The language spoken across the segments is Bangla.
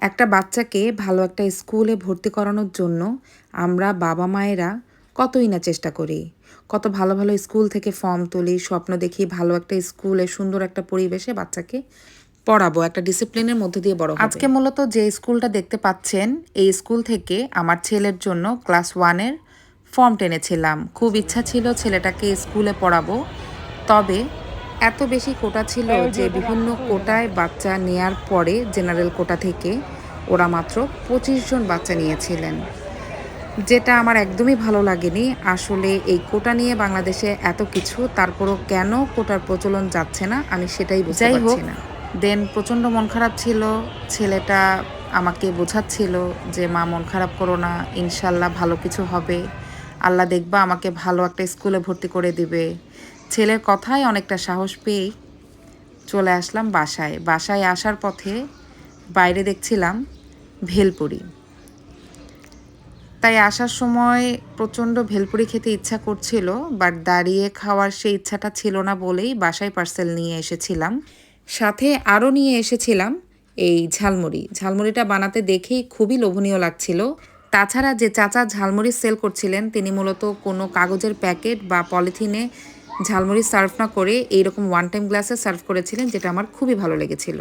একটা বাচ্চাকে ভালো একটা স্কুলে ভর্তি করানোর জন্য আমরা বাবা মায়েরা কতই না চেষ্টা করি। কত ভালো ভালো স্কুল থেকে ফর্ম তুলি, স্বপ্ন দেখি ভালো একটা স্কুলে সুন্দর একটা পরিবেশে বাচ্চাকে পড়াবো, একটা ডিসিপ্লিনের মধ্যে দিয়ে বড় হবে। আজকে মূলত যে স্কুলটা দেখতে পাচ্ছেন, এই স্কুল থেকে আমার ছেলের জন্য ক্লাস 1-এর ফর্ম টেনেছিলাম। খুব ইচ্ছা ছিল ছেলেটাকে স্কুলে পড়াবো, তবে এত বেশি কোটা ছিল যে বিভিন্ন কোটায় বাচ্চা নেয়ার পরে জেনারেল কোটা থেকে ওরা মাত্র 25 জন বাচ্চা নিয়েছিলেন, যেটা আমার একদমই ভালো লাগেনি। আসলে এই কোটা নিয়ে বাংলাদেশে এত কিছু, তারপরও কেন কোটার প্রচলন যাচ্ছে না আমি সেটাই বুঝতে পারছি না। দেন প্রচণ্ড মন খারাপ ছিল। ছেলেটা আমাকে বোঝাচ্ছিল যে মা মন খারাপ করো না, ইনশাল্লাহ ভালো কিছু হবে, আল্লাহ দেখবা আমাকে ভালো একটা স্কুলে ভর্তি করে দিবে। ছেলের কথায় অনেকটা সাহস পেয়েই চলে আসলাম বাসায়। বাসায় আসার পথে বাইরে দেখছিলাম ভেলপুরি, তাই আসার সময় প্রচণ্ড ভেলপুরি খেতে ইচ্ছা করছিল, বাট দাঁড়িয়ে খাওয়ার সেই ইচ্ছাটা ছিল না বলেই বাসায় পার্সেল নিয়ে এসেছিলাম। সাথে আরও নিয়ে এসেছিলাম এই ঝালমুড়ি। ঝালমুড়িটা বানাতে দেখেই খুবই লোভনীয় লাগছিল। তাছাড়া যে চাচা ঝালমুড়ি সেল করছিলেন তিনি মূলত কোনো কাগজের প্যাকেট বা পলিথিনে ঝালমুড়ি সার্ভ না করে এইরকম ওয়ান টাইম গ্লাসে সার্ভ করেছিলেন, যেটা আমার খুবই ভালো লেগেছিল।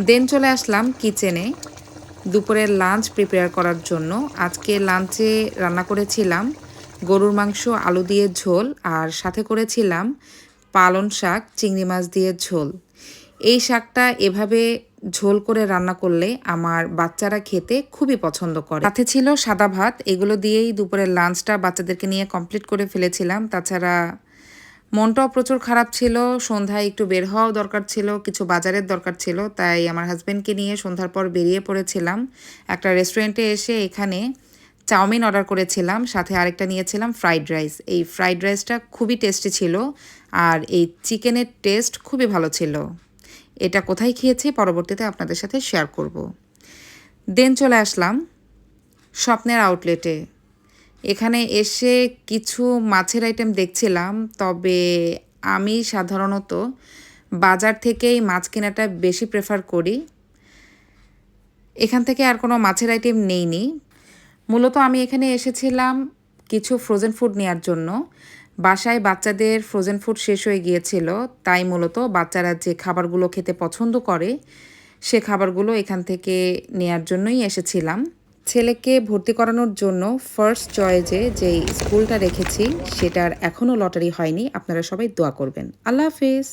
দেন চলে আসলাম কিচেনে দুপুরের লাঞ্চ প্রিপেয়ার করার জন্য। আজকে লাঞ্চে রান্না করেছিলাম গরুর মাংস আলু দিয়ে ঝোল, আর সাথে করেছিলাম পালং শাক চিংড়ি মাছ দিয়ে ঝোল। এই শাকটা এভাবে ঝোল করে রান্না করলে আমার বাচ্চারা খেতে খুবই পছন্দ করে। সাথে ছিল সাদা ভাত। এগুলো দিয়েই দুপুরের লাঞ্চটা বাচ্চাদেরকে নিয়ে কমপ্লিট করে ফেলেছিলাম। তাছাড়া মনটাও প্রচুর খারাপ ছিল, সন্ধ্যায় একটু বের হওয়াও দরকার ছিল, কিছু বাজারের দরকার ছিল, তাই আমার হাজব্যান্ডকে নিয়ে সন্ধ্যার পর বেরিয়ে পড়েছিলাম। একটা রেস্টুরেন্টে এসে এখানে চাউমিন অর্ডার করেছিলাম, সাথে আরেকটা নিয়েছিলাম ফ্রাইড রাইস। এই ফ্রাইড রাইসটা খুবই টেস্টি ছিল, আর এই চিকেনের টেস্ট খুবই ভালো ছিল। এটা কোথায় খেয়েছি পরবর্তীতে আপনাদের সাথে শেয়ার করব। দেন চলে আসলাম স্বপ্নের আউটলেটে। এখানে এসে কিছু মাছের আইটেম দেখছিলাম, তবে আমি সাধারণত বাজার থেকেই মাছ কেনাটা বেশি প্রেফার করি। এখান থেকে আর কোনো মাছের আইটেম নেইনি। মূলত আমি এখানে এসেছিলাম কিছু ফ্রোজেন ফুড নেওয়ার জন্য। বাসায় বাচ্চাদের ফ্রোজেন ফুড শেষ হয়ে গিয়েছিল, তাই মূলত বাচ্চারা যে খাবারগুলো খেতে পছন্দ করে সে খাবারগুলো এখান থেকে নেয়ার জন্যই এসেছিলাম। ছেলেকে ভর্তি করানোর জন্য ফার্স্ট চয়েসে যে স্কুলটা রেখেছি সেটার এখনও লটারি হয়নি। আপনারা সবাই দোয়া করবেন। আল্লাহ হাফেজ।